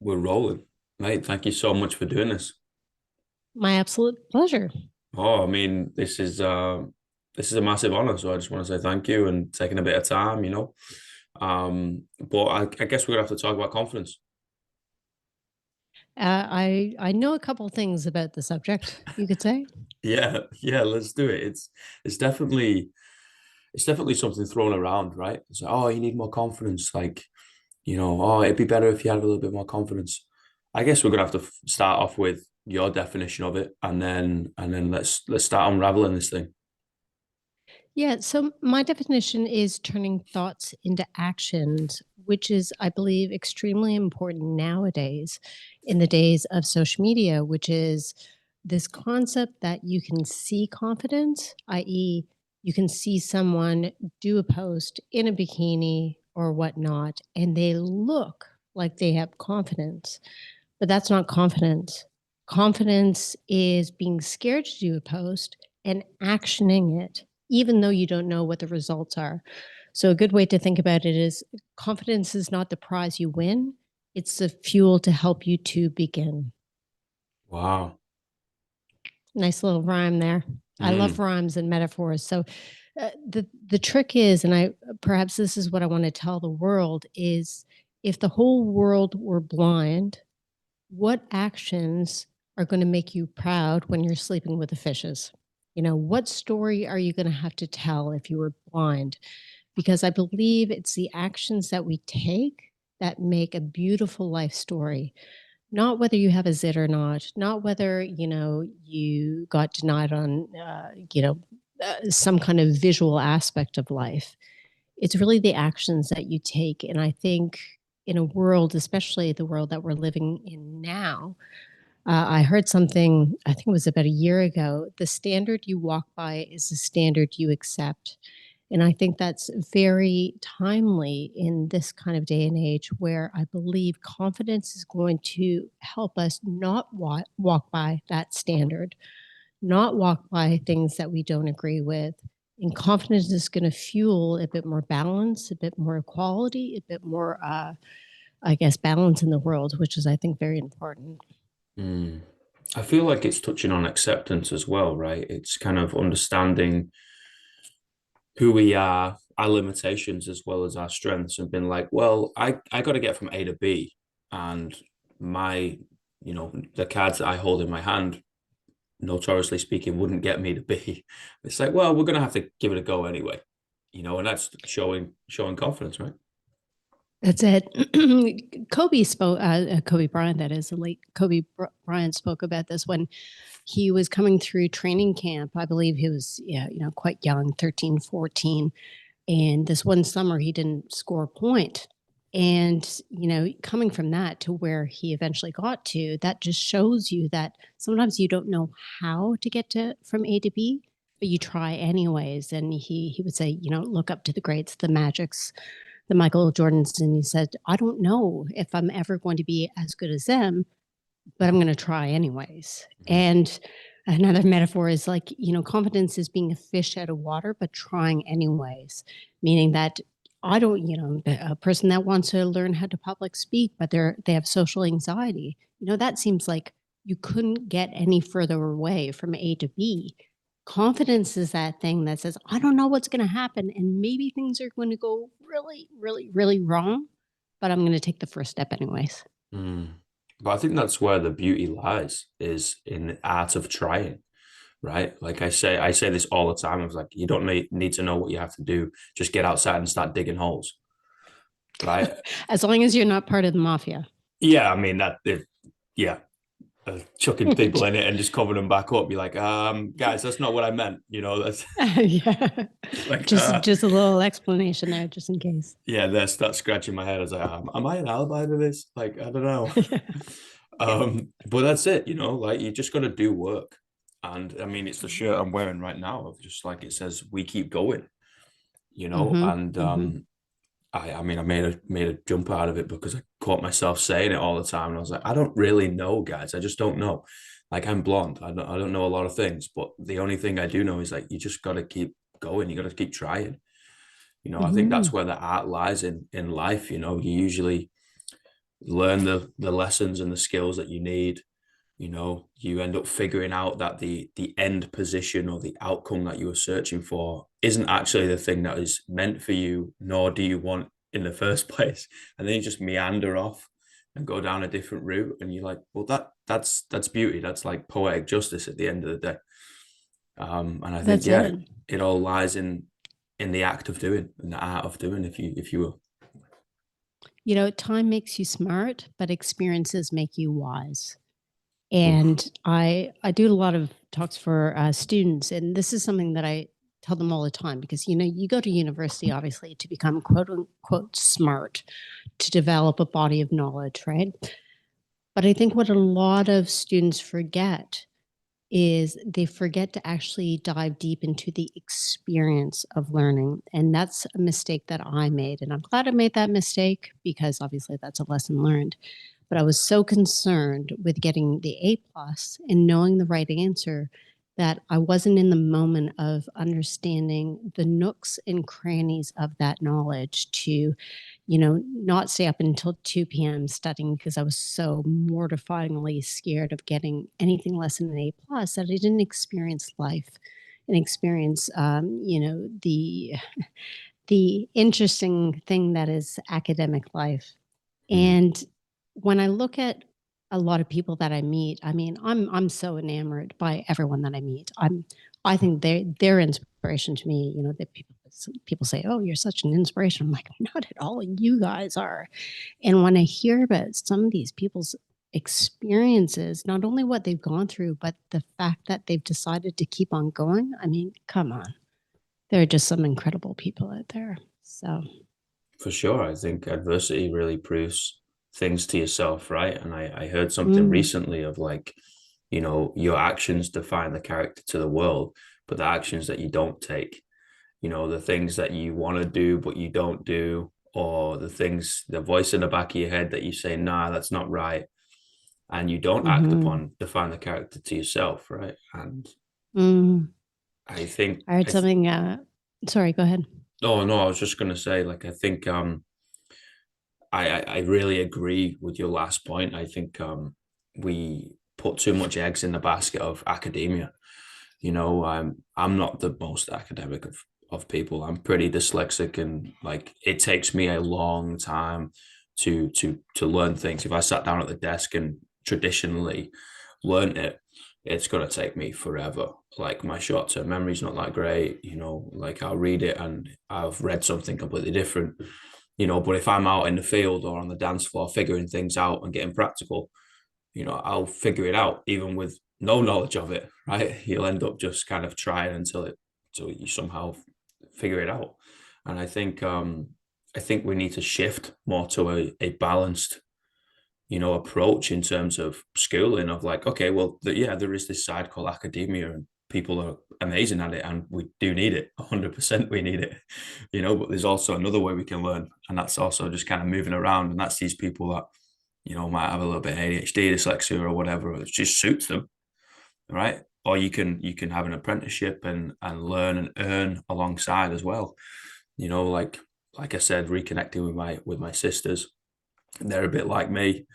We're rolling, mate. Thank you so much for doing this. My absolute pleasure. Oh, I mean, this is a massive honor. So I just want to say thank you and taking a bit of time. But I guess we're gonna have to talk about confidence. I know a couple things about the subject, you could say. Yeah, yeah, let's do it. It's definitely something thrown around, right? It's like, oh, you need more confidence. Like, oh, it'd be better if you had a little bit more confidence. I guess we're gonna have to start off with your definition of it, and then let's start unraveling this thing. Yeah, so my definition is turning thoughts into actions, which is, I believe, extremely important nowadays in the days of social media, which is this concept that you can see confidence, i.e., you can see someone do a post in a bikini or whatnot, and they look like they have confidence. But that's not confidence. Confidence is being scared to do a post and actioning it, even though you don't know what the results are. So, a good way to think about it is confidence is not the prize you win, it's the fuel to help you to begin. Wow. Nice little rhyme there. I love Mm, rhymes and metaphors. So, the trick is, and I perhaps this is what I want to tell the world is if the whole world were blind, what actions are going to make you proud when you're sleeping with the fishes? What story are you going to have to tell if you were blind? Because I believe it's the actions that we take that make a beautiful life story. Not whether you have a zit or not, not whether, you got denied on, some kind of visual aspect of life. It's really the actions that you take. And I think in a world, especially the world that we're living in now, I heard something, I think it was about a year ago. The standard you walk by is the standard you accept. And I think that's very timely in this kind of day and age where I believe confidence is going to help us not walk by that standard, not walk by things that we don't agree with. And confidence is going to fuel a bit more balance, a bit more equality, a bit more, I guess, balance in the world, which is, I think, very important. mm. I feel like it's touching on acceptance as well, right? It's kind of understanding who we are, our limitations as well as our strengths, and been like, well, I got to get from A to B, and my, the cards that I hold in my hand, notoriously speaking, wouldn't get me to B. It's like, well, we're gonna have to give it a go anyway, and that's showing confidence, right? That's it. Kobe spoke, Kobe Bryant, that is, the late Bryant spoke about this when he was coming through training camp. I believe he was, yeah, quite young, 13, 14. And this one summer, he didn't score a point. And, coming from that to where he eventually got to, that just shows you that sometimes you don't know how to get to from A to B, but you try anyways. And he would say, look up to the greats, the Magics, the Michael Jordans, and he said, I don't know if I'm ever going to be as good as them, but I'm going to try anyways. Mhm. And another metaphor is like, confidence is being a fish out of water, but trying anyways, meaning that I don't, a person that wants to learn how to public speak, but they have social anxiety, that seems like you couldn't get any further away from A to B. Confidence is that thing that says, I don't know what's going to happen. And maybe things are going to go really, really, really wrong, but I'm going to take the first step anyways. Mm. But I think that's where the beauty lies, is in the art of trying, right? Like I say this all the time. I was like, you don't need to know what you have to do. Just get outside and start digging holes, right? As long as you're not part of the mafia. Yeah, I mean yeah, chucking people in it and just covering them back up. You're like, guys, that's not what I meant. That's Yeah. like, Just a little explanation there, just in case. yeah, that's scratching my head. I was like, am I an alibi to this? Like, I don't know. Yeah. Yeah. But that's it, like you just got to do work. And I mean, it's the shirt I'm wearing right now of just like it says, we keep going, Hmm. and Hmm. I mean, I made a jump out of it because I caught myself saying it all the time. And I was like, I don't really know, guys. I just don't know. Like I'm blonde. I don't know a lot of things, but the only thing I do know is like you just got to keep going. You got to keep trying. I think that's Hmm. where the art lies in life. You usually learn the lessons and the skills that you need. You end up figuring out that the end position or the outcome that you were searching for isn't actually the thing that is meant for you, nor do you want in the first place. And then you just meander off and go down a different route. And you're like, well, that's beauty. That's like poetic justice at the end of the day. And I think, That's yeah, it. it all lies in the act of doing, in the art of doing, if you will. Time makes you smart, but experiences make you wise. Oof. And I do a lot of talks for students, and this is something that I tell them all the time because you go to university obviously to become quote unquote smart, to develop a body of knowledge, right? But I think what a lot of students forget is they forget to actually dive deep into the experience of learning. And that's a mistake that I made. And I'm glad I made that mistake because obviously that's a lesson learned. But I was so concerned with getting the A plus and knowing the right answer that I wasn't in the moment of understanding the nooks and crannies of that knowledge to not stay up until 2 p.m. studying because I was so mortifyingly scared of getting anything less than an A plus that I didn't experience life and experience, the interesting thing that is academic life. Mm. And when I look at a lot of people that I meet, I mean, I'm so enamored by everyone that I meet. I think they're inspiration to me. That people say, "Oh, you're such an inspiration." I'm like, not at all. You guys are. And when I hear about some of these people's experiences, not only what they've gone through, but the fact that they've decided to keep on going. I mean, come on. There are just some incredible people out there. So, For sure. I think adversity really proves things to yourself, right? And I heard something mm, recently of like, your actions define the character to the world, but the actions that you don't take, the things that you want to do but you don't do, or the voice in the back of your head that you say, nah, that's not right, and you don't act mhm, upon, define the character to yourself, right? And mm. I think I heard something. Sorry, go ahead. oh no, I was just gonna say, like, I think I really agree with your last point. I think we put too much eggs in the basket of academia. I'm not the most academic of people. I'm pretty dyslexic, and like it takes me a long time to learn things. If I sat down at the desk and traditionally learned it, it's gonna take me forever. Like my short-term memory's not that great, like I'll read it and I've read something completely different, but if I'm out in the field or on the dance floor figuring things out and getting practical, I'll figure it out even with no knowledge of it, right? You'll end up just kind of trying until you somehow figure it out. And I think we need to shift more to a balanced, approach in terms of schooling of like, okay, well, yeah, there is this side called academia and people are amazing at it and we do need it. 100% we need it, but there's also another way we can learn. And that's also just kind of moving around. And that's these people that, might have a little bit of ADHD, dyslexia or whatever. It just suits them, right? Or you can have an apprenticeship and learn and earn alongside as well. Like I said, reconnecting with my sisters. They're a bit like me.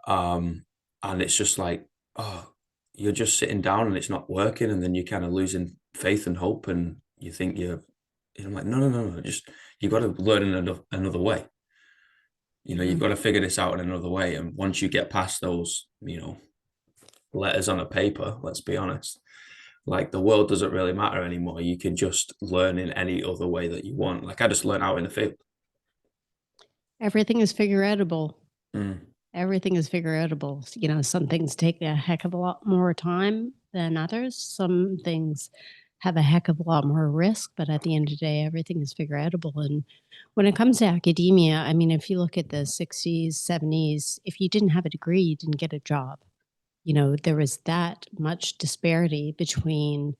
And it's just like, oh, you're just sitting down and it's not working, and then you're kind of losing faith and hope, and you think I'm like, no, no, no, no, just you got to learn in another way. You've got Mm. to figure this out in another way. And once you get past those, letters on a paper, let's be honest, like the world doesn't really matter anymore. You can just learn in any other way that you want. Like I just learned out in the field. Everything is figure outable. Mm, Everything is figure outable. Some things take a heck of a lot more time than others. Some things have a heck of a lot more risk, but at the end of the day, everything is figure outable. And when it comes to academia, I mean, if you look at the 60s, 70s, if you didn't have a degree, you didn't get a job. There was that much disparity between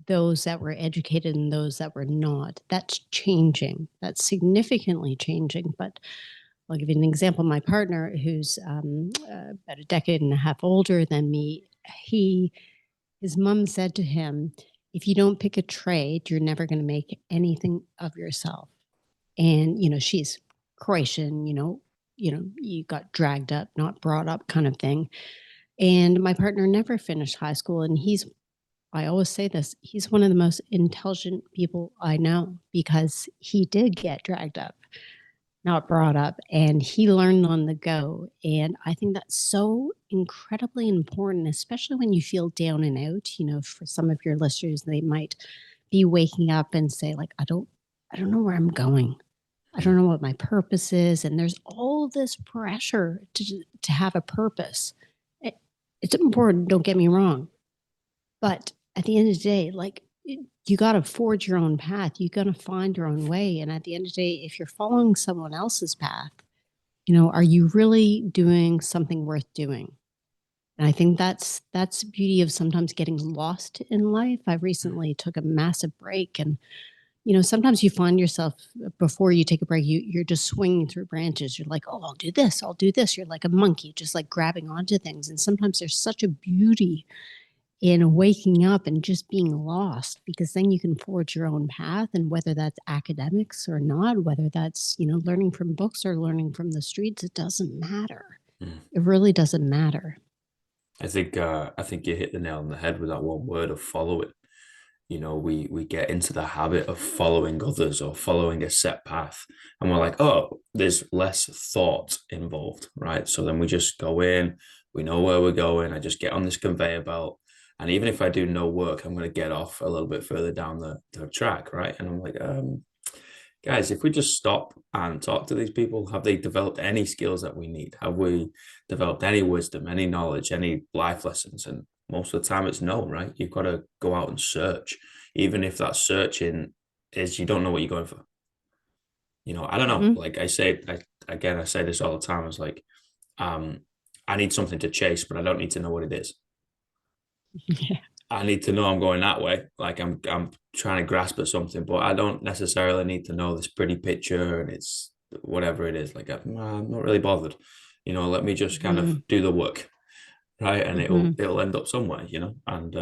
those that were educated and those that were not. That's changing. That's significantly changing. But I'll give you an example. My partner, who's about a decade and a half older than me, his mom said to him, "If you don't pick a trade, you're never going to make anything of yourself." And she's Croatian, you got dragged up, not brought up kind of thing. And my partner never finished high school. And I always say this, he's one of the most intelligent people I know because he did get dragged up, not brought up, and he learned on the go. And I think that's so incredibly important, especially when you feel down and out. For some of your listeners, they might be waking up and say, like, I don't know where I'm going. I don't know what my purpose is. And there's all this pressure to have a purpose. It's important, don't get me wrong. But at the end of the day, like, you got to forge your own path. You got to find your own way. And at the end of the day, if you're following someone else's path, are you really doing something worth doing? And I think that's the beauty of sometimes getting lost in life. I recently took a massive break, and sometimes you find yourself before you take a break, you're just swinging through branches. You're like, oh, I'll do this, I'll do this. You're like a monkey, just like grabbing onto things. And sometimes there's such a beauty in waking up and just being lost, because then you can forge your own path. And whether that's academics or not, whether that's, learning from books or learning from the streets, it doesn't matter. Mm. It really doesn't matter. I think you hit the nail on the head with that one word of follow it. We get into the habit of following others or following a set path, and we're like, oh, there's less thought involved, right? So then we just go in, we know where we're going. I just get on this conveyor belt, and even if I do no work, I'm going to get off a little bit further down the track, right? And I'm like, guys, if we just stop and talk to these people, have they developed any skills that we need? Have we developed any wisdom, any knowledge, any life lessons? And most of the time it's no, right? You've got to go out and search, even if that searching is you don't know what you're going for. I don't know. Mm-hmm. Like I say, I say this all the time. It's like, um, I need something to chase, but I don't need to know what it is. Yeah. I need to know I'm going that way. Like I'm trying to grasp at something, but I don't necessarily need to know this pretty picture and it's whatever it is. Like I'm not really bothered. Let me just kind Mm-hmm. of do the work, right? And Mm-hmm. it'll end up somewhere. And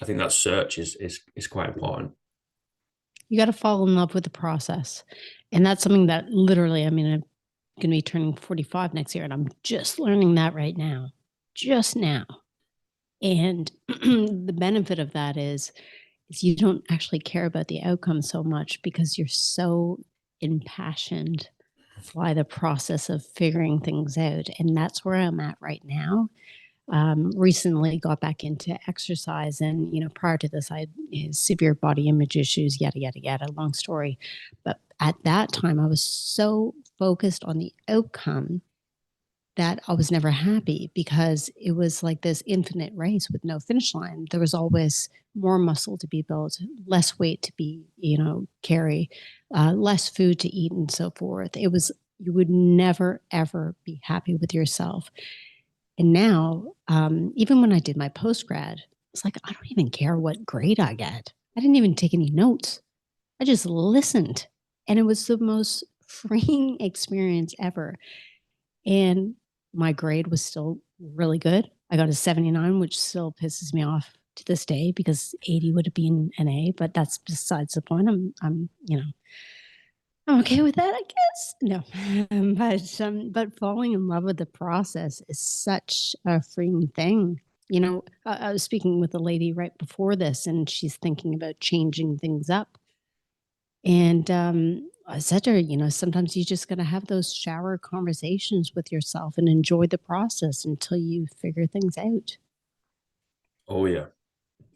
I think that search is quite important. You got to fall in love with the process. And that's something that literally, I mean, I'm going to be turning 45 next year, and I'm just learning that right now, just now. And the benefit of that is you don't actually care about the outcome so much because you're so impassioned by the process of figuring things out. And that's where I'm at right now. Recently got back into exercise, and prior to this I had severe body image issues, yada yada yada, long story. But at that time I was so focused on the outcome that I was never happy, because it was like this infinite race with no finish line. There was always more muscle to be built, less weight to be carry, less food to eat, and so forth. You would never ever be happy with yourself. And now, even when I did my post grad, it's like, I don't even care what grade I get. I didn't even take any notes. I just listened. And it was the most freeing experience ever. And my grade was still really good. I got a 79, which still pisses me off to this day, because 80 would have been an A, but that's besides the point. I'm okay with that, I guess. No, but falling in love with the process is such a freeing thing. I was speaking with a lady right before this, and she's thinking about changing things up. And I said to her, sometimes you just got to have those shower conversations with yourself and enjoy the process until you figure things out. Oh yeah.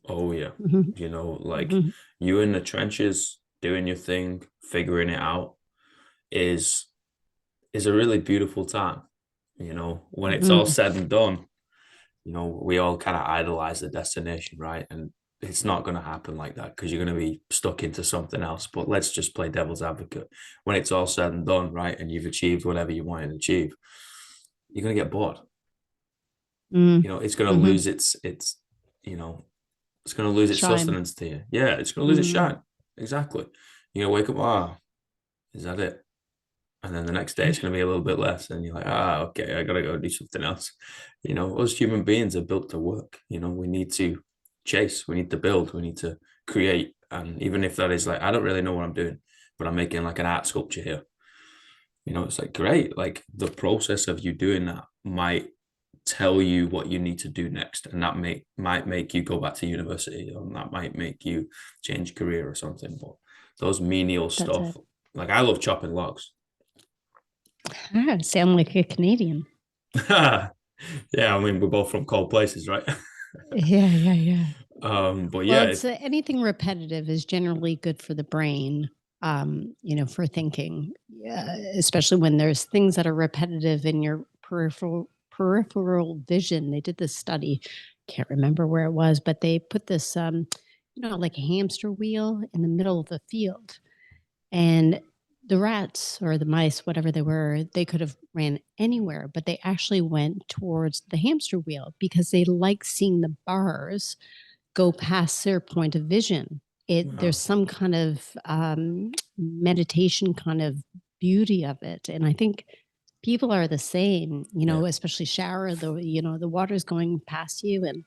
Oh yeah. Mm-hmm. Like Mm-hmm. you in the trenches doing your thing, figuring it out is is a really beautiful time. When it's all Mm-hmm. said and done, we all kind of idolize the destination, right? And it's not going to happen like that, because you're going to be stuck into something else. But let's just play devil's advocate. When it's all said and done, right, and you've achieved whatever you wanted to achieve, you're going to get bored. It's going to Mm-hmm. lose its you know it's going to lose its Shine. sustenance to you. Yeah, it's going to lose its Mm-hmm. shine. Exactly. You're going to wake up, is that it? And then the next day it's going to be a little bit less, and you're like, okay, I gotta go do something else. Us human beings are built to work. We need to chase, we need to build, we need to create. And even if that is like, I don't really know what I'm doing, but I'm making like an art sculpture here, It's like great. Like the process of you doing that might tell you what you need to do next, and that might make you go back to university, or that might make you change career or something. But those menial That's stuff, it. like I love chopping logs. Ah, sound like a Canadian. Yeah, I mean we're both from cold places, right? Yeah, yeah, yeah. But Well, yeah, it's anything repetitive is generally good for the brain, for thinking, especially when there's things that are repetitive in your peripheral vision. They did this study, can't remember where it was, but they put this, like a hamster wheel in the middle of the field, and the rats or the mice, whatever they were, they could have ran anywhere, but they actually went towards the hamster wheel because they like seeing the bars go past their point of vision. There's wow, some kind of meditation kind of beauty of it, and I think people are the same. yeah. Especially shower, the water's going past you and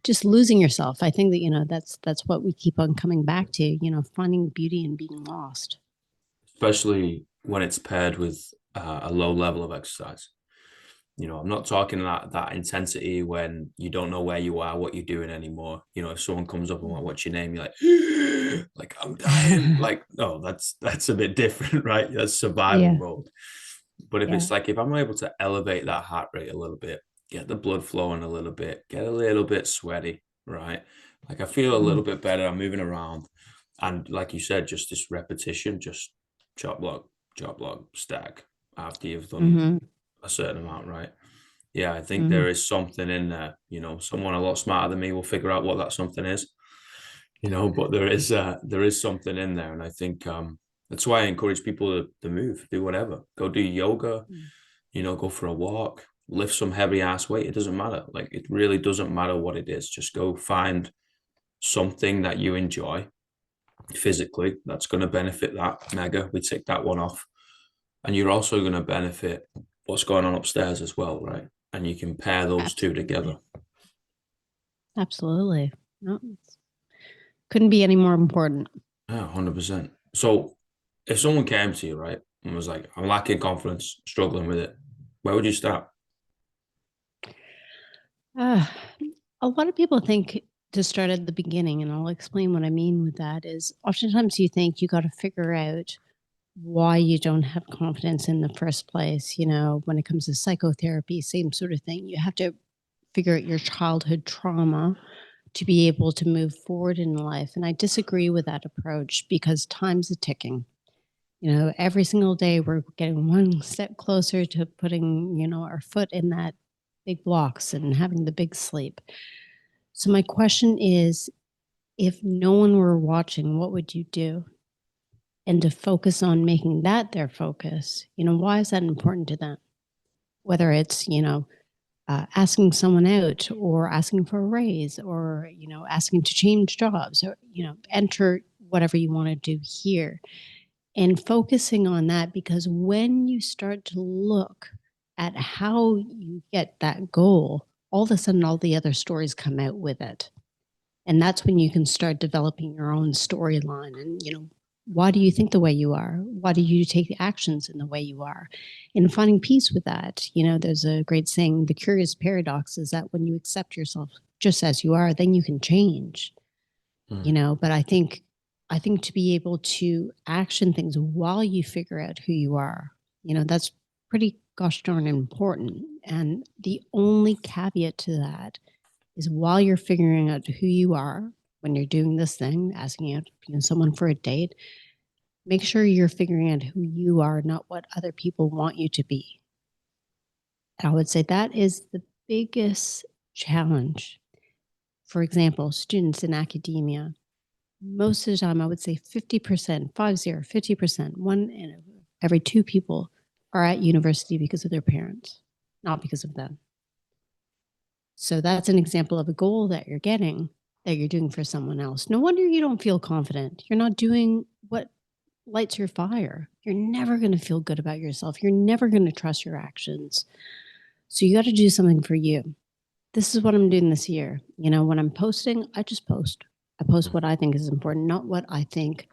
just losing yourself. I think that that's what we keep on coming back to. Finding beauty and being lost. Especially when it's paired with a low level of exercise. I'm not talking that intensity when you don't know where you are, what you're doing anymore. If someone comes up and what's your name, you're like, like I'm dying. Like, no, that's a bit different, right? That's survival Yeah, mode. But if yeah. it's like if I'm able to elevate that heart rate a little bit, get the blood flowing a little bit, get a little bit sweaty, right? Like I feel a little Mm, bit better. I'm moving around. And like you said, just this repetition, just chop log, stack after you've done mhm, a certain amount, right? Yeah, I think mhm. there is something in there. Someone a lot smarter than me will figure out what that something is. But there is something in there, and I think that's why I encourage people to move, do whatever, go do yoga, Mm. go for a walk, lift some heavy ass weight. It doesn't matter. Like it really doesn't matter what it is. Just go find something that you enjoy physically that's going to benefit that mega. We take that one off, and you're also going to benefit what's going on upstairs as well, right? And you can pair those two Absolutely, together. absolutely. No, couldn't be any more important. Yeah, 100%. So if someone came to you, right, and was like, I'm lacking confidence, struggling with it, where would you start? Uh, a lot of people think to start at the beginning, and I'll explain what I mean with that is oftentimes you think you got to figure out why you don't have confidence in the first place. When it comes to psychotherapy, same sort of thing. You have to figure out your childhood trauma to be able to move forward in life. And I disagree with that approach because time's a ticking. Every single day we're getting one step closer to putting, our foot in that big blocks and having the big sleep. So my question is, if no one were watching, what would you do? And to focus on making that their focus, why is that important to them? Whether it's, asking someone out or asking for a raise or, asking to change jobs or, enter whatever you want to do here and focusing on that because when you start to look at how you get that goal, all of a sudden all the other stories come out with it. And that's when you can start developing your own storyline and, why do you think the way you are? Why do you take actions in the way you are? And finding peace with that. There's a great saying, the curious paradox is that when you accept yourself just as you are, then you can change. Mm, But I think to be able to action things while you figure out who you are, that's pretty gosh darn important. And the only caveat to that is while you're figuring out who you are when you're doing this thing, asking out someone for a date, make sure you're figuring out who you are, not what other people want you to be. And I would say that is the biggest challenge. For example, students in academia, most of the time, I would say 50%, 50%, one in every two people are at university because of their parents, not because of them. So that's an example of a goal that you're getting that you're doing for someone else. No wonder you don't feel confident. You're not doing what lights your fire. You're never going to feel good about yourself. You're never going to trust your actions. So you got to do something for you. This is what I'm doing this year. When I'm posting, I just post. I post mm, what I think is important, not what I think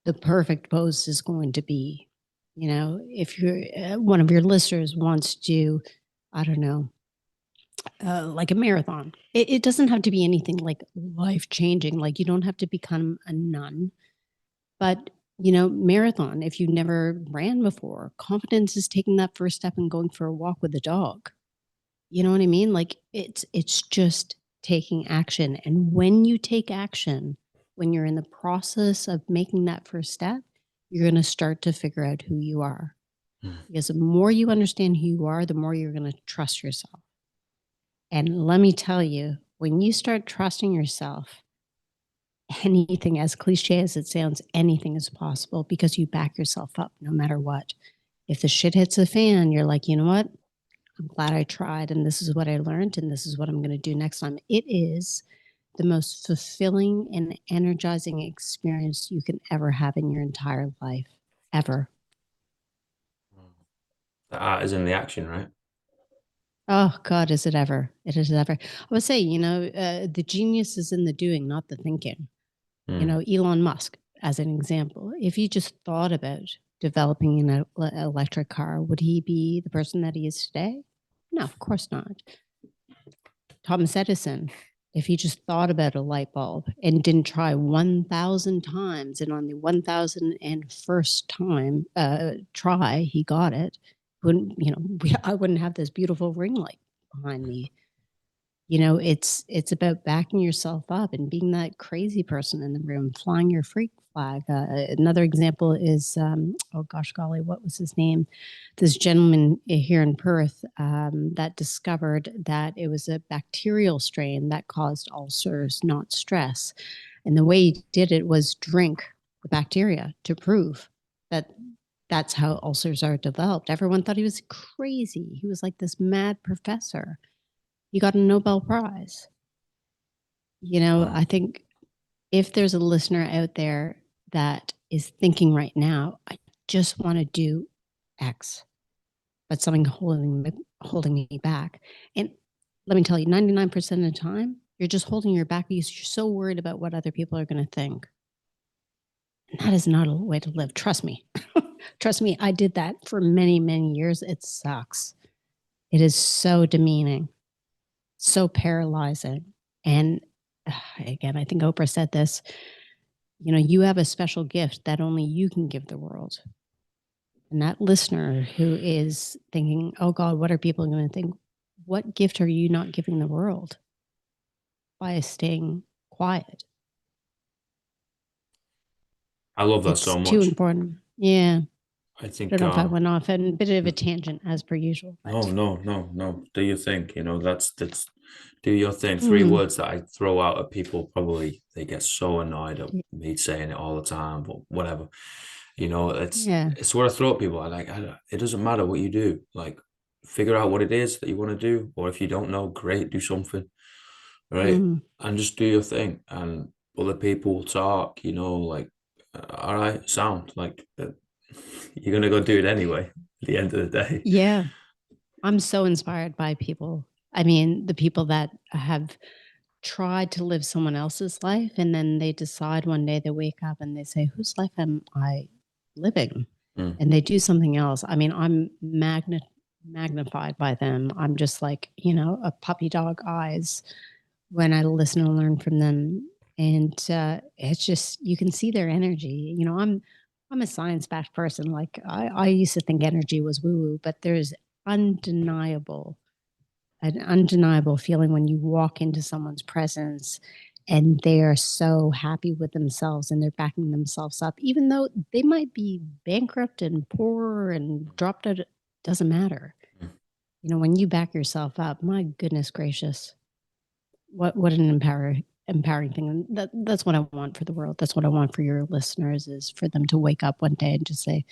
the perfect post is going to be. If you're one of your listeners wants to, I don't know, like a marathon, it doesn't have to be anything like life changing. Like you don't have to become a nun, but marathon, if you never ran before, confidence is taking that first step and going for a walk with a dog. You know what I mean? Like it's just taking action. And when you take action, when you're in the process of making that first step, you're going to start to figure out who you are. Because the more you understand who you are, the more you're going to trust yourself. And let me tell you, when you start trusting yourself, anything, as cliche as it sounds, anything is possible because you back yourself up no matter what. If the shit hits the fan, you're like, you know what? I'm glad I tried, and this is what I learned, and this is what I'm going to do next time. It is the most fulfilling and energizing experience you can ever have in your entire life, ever. The art is in the action, right? Oh God, is it ever? It is ever. I would say, the genius is in the doing, not the thinking. Elon Musk, as an example, if he just thought about developing an electric car, would he be the person that he is today? No, of course not. Thomas Edison, if he just thought about a light bulb and didn't try 1,000 times, and on the 1,001st time try, he got it, wouldn't, I wouldn't have this beautiful ring light behind me. It's about backing yourself up and being that crazy person in the room, flying your freak flag. Another example is, oh gosh, golly, what was his name? This gentleman here in Perth that discovered that it was a bacterial strain that caused ulcers, not stress. And the way he did it was drink the bacteria to prove that that's how ulcers are developed. Everyone thought he was crazy. He was like this mad professor. He got a Nobel Prize. Wow. I think if there's a listener out there that is thinking right now, I just want to do X, but something holding me back. And let me tell you, 99% of the time, you're just holding your back because you're so worried about what other people are going to think. And that is not a way to live. Trust me. Trust me, I did that for many, many years. It sucks. It is so demeaning, so paralyzing. And again, I think Oprah said this, you have a special gift that only you can give the world. And that listener who is thinking, oh God, what are people going to think? What gift are you not giving the world by staying quiet? I love that It's so too much. important. Yeah. I I don't think know if I went off on a bit of a tangent as per usual, no, but no, no, no. Do your thing. That's do your thing. Three mm, words that I throw out at people, probably they get so annoyed at me saying it all the time, but whatever. yeah. It's what I throw at people. It doesn't matter what you do. Like, figure out what it is that you want to do, or if you don't know, great, do something, right? Mm. And just do your thing. And other people will talk. All right, sound like you're gonna go do it anyway. At the end of the day. Yeah. I'm so inspired by people. I mean, the people that have tried to live someone else's life and then they decide one day they wake up and they say, whose life am I living? Mm. And they do something else. I mean, I'm magnified by them. I'm just like, a puppy dog eyes when I listen and learn from them. And it's just, you can see their energy. I'm a science-backed person. Like I used to think energy was woo-woo, but there's undeniable an undeniable feeling when you walk into someone's presence and they are so happy with themselves and they're backing themselves up, even though they might be bankrupt and poor and dropped out. Doesn't matter. Mm. When you back yourself up, my goodness gracious, what an empowering thing. And that's what I want for the world. That's what I want for your listeners, is for them to wake up one day and just say,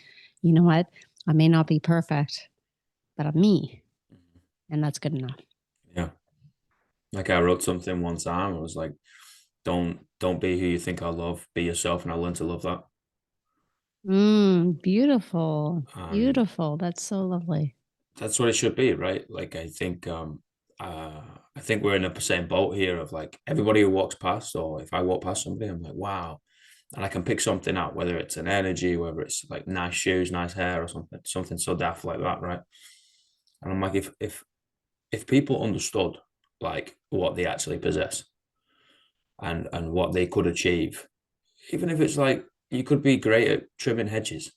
you know what? I may not be perfect, but I'm me. And that's good enough. Yeah. Like I wrote something one time. I was like, don't be who you think I love. Be yourself, and I learned to love that. Beautiful. And Beautiful. That's so lovely. that's what it should be, right? Like uh I think we're in the same boat here of like everybody who walks past, or if I walk past somebody, I'm like, wow, and I can pick something out, whether it's an energy, whether it's like nice shoes, nice hair, or something so daft like that, right? And I'm like, if people understood like what they actually possess and what they could achieve, even if it's like you could be great at trimming hedges,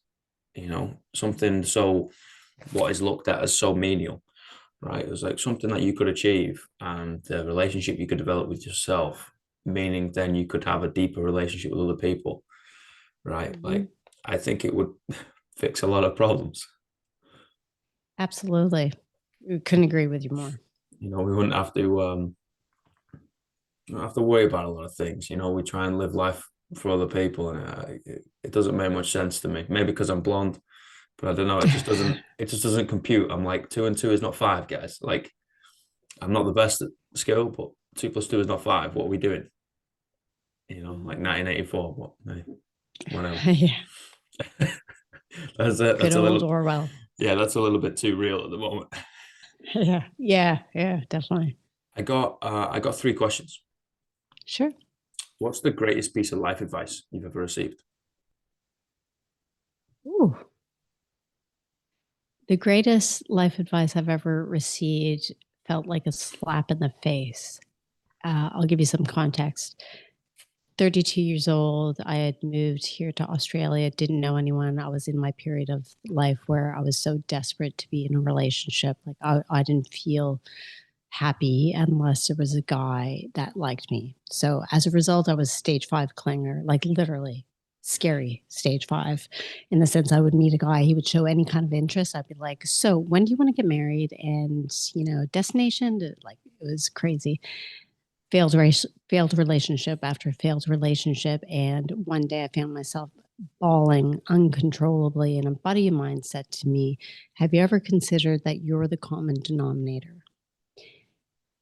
something so what is looked at as so menial, right? It was like something that you could achieve and the relationship you could develop with yourself, meaning then you could have a deeper relationship with other people, right? Mhm. Like, I think it would fix a lot of problems. Absolutely. Couldn't agree with you more. We wouldn't have to worry about a lot of things. We try and live life for other people, and it doesn't make much sense to me. Maybe because I'm blonde, but I don't know. It just doesn't compute. I'm like 2 and 2 is not 5, guys. Like I'm not the best at skill, but 2 plus 2 is not 5. What are we doing? Like 1984. What? Whatever. Yeah. That's it. Good That's a old little. Orwell. Yeah, that's a little bit too real at the moment. Yeah. Yeah. Yeah. Definitely. I got 3 questions. Sure. What's the greatest piece of life advice you've ever received? Ooh. The greatest life advice I've ever received felt like a slap in the face. I'll give you some context. 32 years old, I had moved here to Australia, didn't know anyone. I was in my period of life where I was so desperate to be in a relationship. Like I didn't feel happy unless there was a guy that liked me. So as a result, I was stage 5 clinger, like literally scary stage 5, in the sense I would meet a guy, he would show any kind of interest. I'd be like, so when do you want to get married? And, destination, like it was crazy. Failed relationship after failed relationship. And one day I found myself bawling uncontrollably. And a buddy of mine said to me, have you ever considered that you're the common denominator?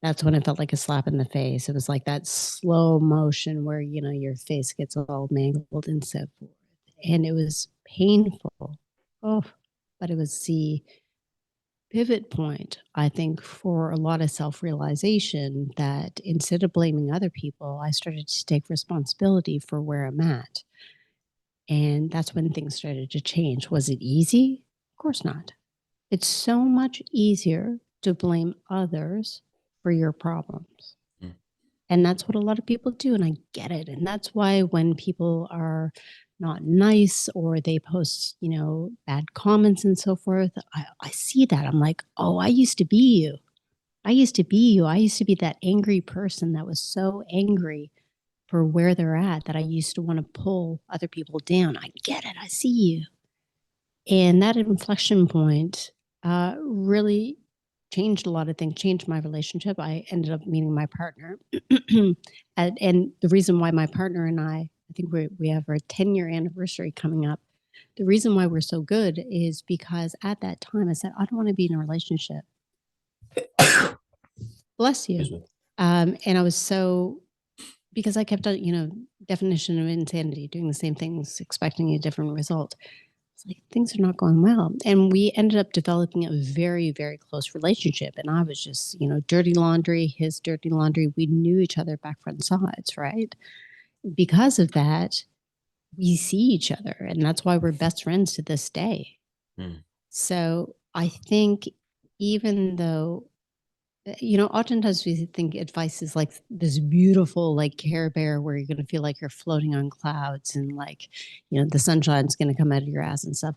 That's when it felt like a slap in the face. It was like that slow motion where, your face gets all mangled and so forth. And it was painful. Oh, but it was the pivot point, I think, for a lot of self realization that instead of blaming other people, I started to take responsibility for where I'm at. And that's when things started to change. Was it easy? Of course not. It's so much easier to blame others for your problems. Mm. And that's what a lot of people do. And I get it. And that's why when people are not nice or they post, bad comments and so forth, I see that. I'm like, oh, I used to be you. I used to be you. I used to be that angry person that was so angry for where they're at that I used to want to pull other people down. I get it. I see you. And that inflection point really changed a lot of things, changed my relationship. I ended up meeting my partner. And the reason why my partner and I think we have our 10-year anniversary coming up. The reason why we're so good is because at that time I said, I don't want to be in a relationship. Bless you. And I was so, because I kept on, definition of insanity, doing the same things, expecting a different result. It's like things are not going well. And we ended up developing a very, very close relationship. And I was just, dirty laundry, his dirty laundry. We knew each other back front sides, right? Because of that, we see each other. And that's why we're best friends to this day. Mm. So I think even though, oftentimes we think advice is like this beautiful, like Care Bear, where you're going to feel like you're floating on clouds and like, the sunshine's going to come out of your ass and stuff.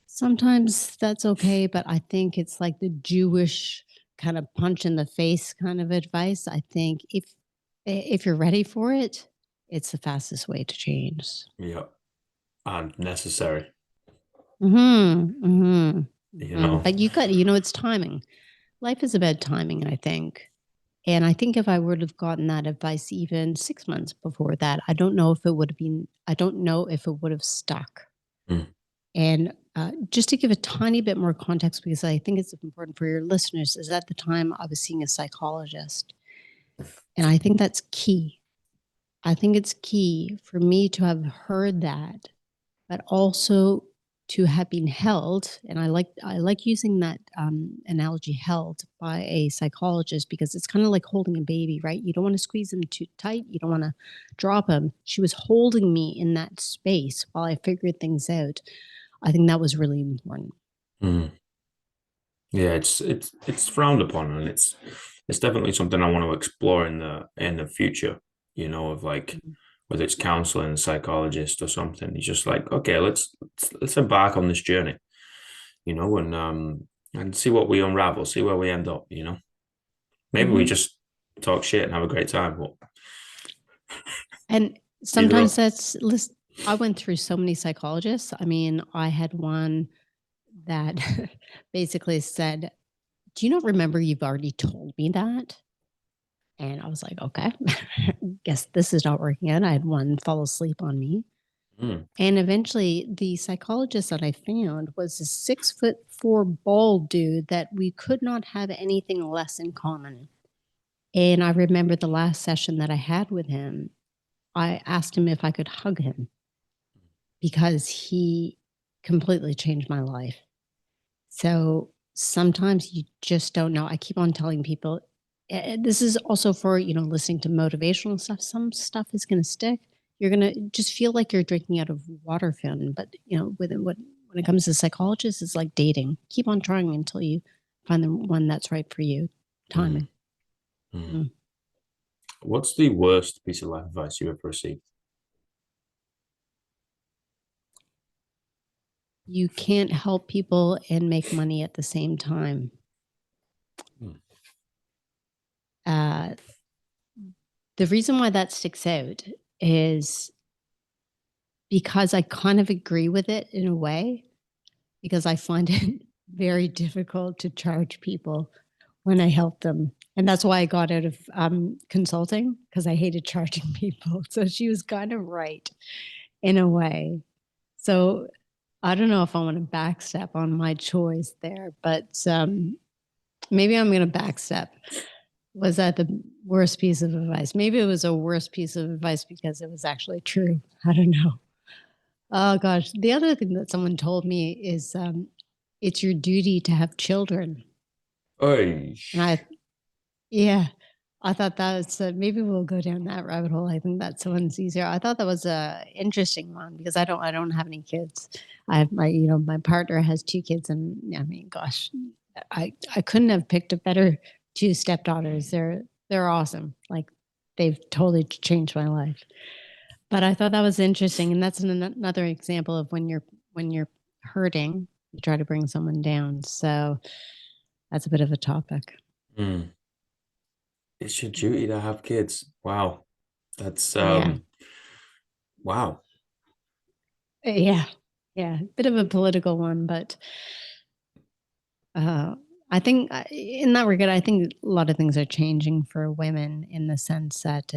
Sometimes that's okay, but I think it's like the Jewish kind of punch in the face kind of advice. I think if you're ready for it, it's the fastest way to change. Yeah, and necessary. Mm-hmm, mm-hmm, You mm-hmm. know, But it's timing. Life is about timing, I think. And I think if I would have gotten that advice even 6 months before that, I don't know if it would have stuck. Mm. And just to give a tiny bit more context, because I think it's important for your listeners, is at the time I was seeing a psychologist. And I think that's key. I think it's key for me to have heard that, but also to have been held, and I like using that analogy, held by a psychologist, because it's kind of like holding a baby, right? You don't want to squeeze them too tight, you don't want to drop them. She was holding me in that space while I figured things out. I think that was really important. Mm. Yeah, it's frowned upon, and it's definitely something I want to explore in the future. Of like Mhm. whether it's counseling, psychologist, or something. It's just like, okay, let's embark on this journey, and see what we unravel, see where we end up. Maybe we Mhm. just talk shit and have a great time, but And either sometimes or. that's listen, I went through so many psychologists. I mean, I had one that basically said, "Do you not remember you've already told me that?" And I was like, "Okay, guess this is not working out." I had one fall asleep on me. Mm, And eventually, the psychologist that I found was a 6'4" bald dude that we could not have anything less in common. And I remember the last session that I had with him, I asked him if I could hug him because he completely changed my life. So sometimes you just don't know. I keep on telling people, this is also for, listening to motivational stuff. Some stuff is going to stick. You're going to just feel like you're drinking out of water fountain. But, when it comes to psychologists, it's like dating. Keep on trying until you find the one that's right for you. mm, Timing. mm. Mm. What's the worst piece of life advice you ever received? You can't help people and make money at the same time. Mm, Uh, the reason why that sticks out is because I kind of agree with it in a way, because I find it very difficult to charge people when I help them. And that's why I got out of consulting, because I hated charging people. So she was kind of right in a way. So I don't know if I want to backstep on my choice there, but maybe I'm going to backstep. Was that the worst piece of advice? Maybe it was a worst piece of advice because it was actually true. I don't know. Oh gosh, the other thing that someone told me is, it's your duty to have children, Oy. and yeah, I thought that was, maybe we'll go down that rabbit hole. I think that someone's easier. I thought that was a interesting one because I don't have any kids. I have my partner has 2 kids, and I mean, gosh, I couldn't have picked a better 2 stepdaughters. They're awesome. Like, they've totally changed my life. But I thought that was interesting, and that's another example of when you're hurting, you try to bring someone down. So that's a bit of a topic. Mm. It's your duty to have kids. Wow. That's Yeah, wow. yeah, yeah. Bit of a political one, but uh, I think, in that regard, I think a lot of things are changing for women in the sense that,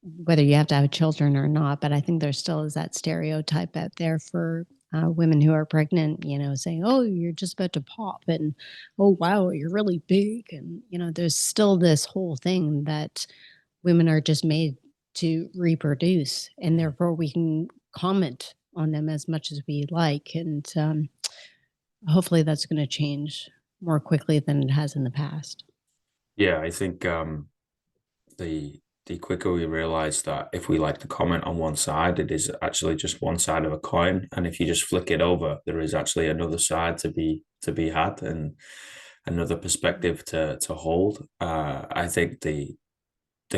whether you have to have children or not. But I think there still is that stereotype out there for women who are pregnant, saying, "Oh, you're just about to pop," and "Oh, wow, you're really big," and there's still this whole thing that women are just made to reproduce, and therefore we can comment on them as much as we like, and hopefully that's going to change more quickly than it has in the past. Yeah, I think the quicker we realize that if we like to comment on one side, it is actually just one side of a coin, and if you just flick it over, there is actually another side to be had, and another perspective to hold. I think the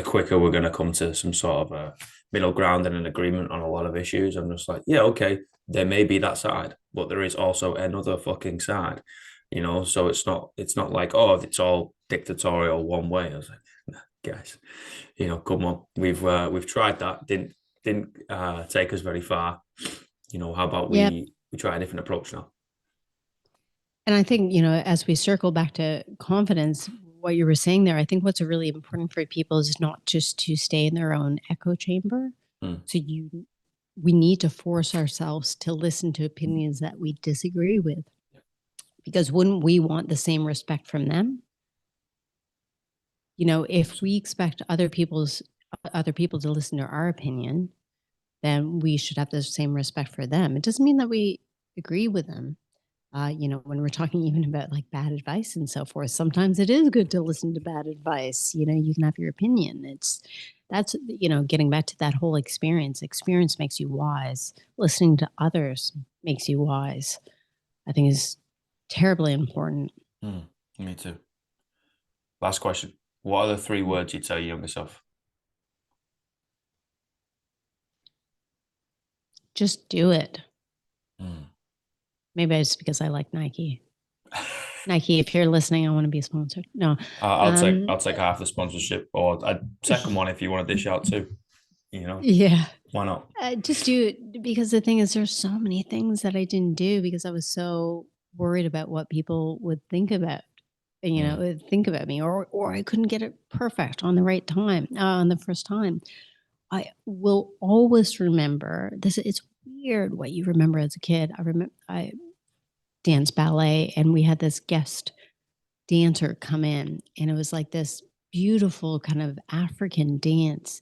quicker we're going to come to some sort of a middle ground and an agreement on a lot of issues. I'm just like, yeah, okay, there may be that side, but there is also another fucking side, So it's not like, oh, it's all dictatorial one way. I was like, nah, guys, come on, we've tried that, didn't take us very far. How about Yep. we try a different approach now? And I think, as we circle back to confidence, what you were saying there, I think what's really important for people is not just to stay in their own echo chamber. Mm. So we need to force ourselves to listen to opinions that we disagree with, because wouldn't we want the same respect from them? If we expect other people to listen to our opinion, then we should have the same respect for them. It doesn't mean that we agree with them. When we're talking even about like bad advice and so forth, sometimes it is good to listen to bad advice. You can have your opinion. That's getting back to that whole experience. Experience makes you wise. Listening to others makes you wise. I think is terribly important. Me too. Last question. What are the 3 words you'd tell your younger self? Just do it. Mm. Maybe it's because I like Nike. Nike, if you're listening, I want to be sponsored. No, I'll take half the sponsorship, or a second one if you want to dish out too. yeah, Why not? just do it, because the thing is, there's so many things that I didn't do because I was so worried about what people would think about, think about me, or I couldn't get it perfect on the right time, on the first time. I will always remember this. It's weird what you remember as a kid. I remember I danced ballet, and we had this guest dancer come in, and it was like this beautiful kind of African dance.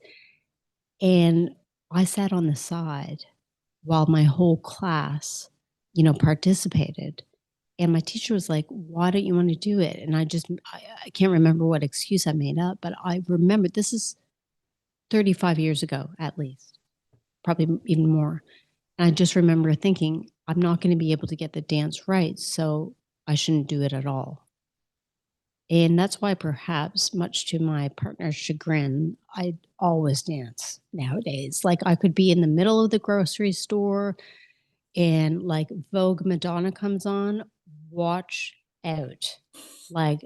And I sat on the side while my whole class, participated. And my teacher was like, "Why don't you want to do it?" And I can't remember what excuse I made up, but I remember this is 35 years ago, at least, probably even more. And I just remember thinking, I'm not going to be able to get the dance right, so I shouldn't do it at all. And that's why, perhaps, much to my partner's chagrin, I always dance nowadays. Like, I could be in the middle of the grocery store and like Vogue Madonna comes on, watch out. Like,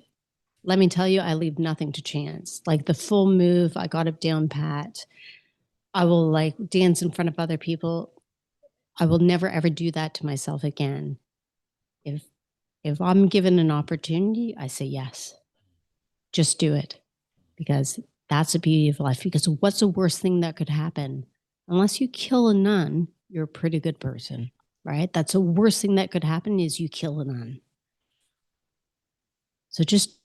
let me tell you, I leave nothing to chance. Like the full move, I got it down pat. I will like dance in front of other people. I will never ever do that to myself again. If if I'm given an opportunity, I say yes. Just do it, because that's the beauty of life. Because what's the worst thing that could happen? Unless you kill a nun, you're a pretty good person, right? That's the worst thing that could happen is you kill a nun. So just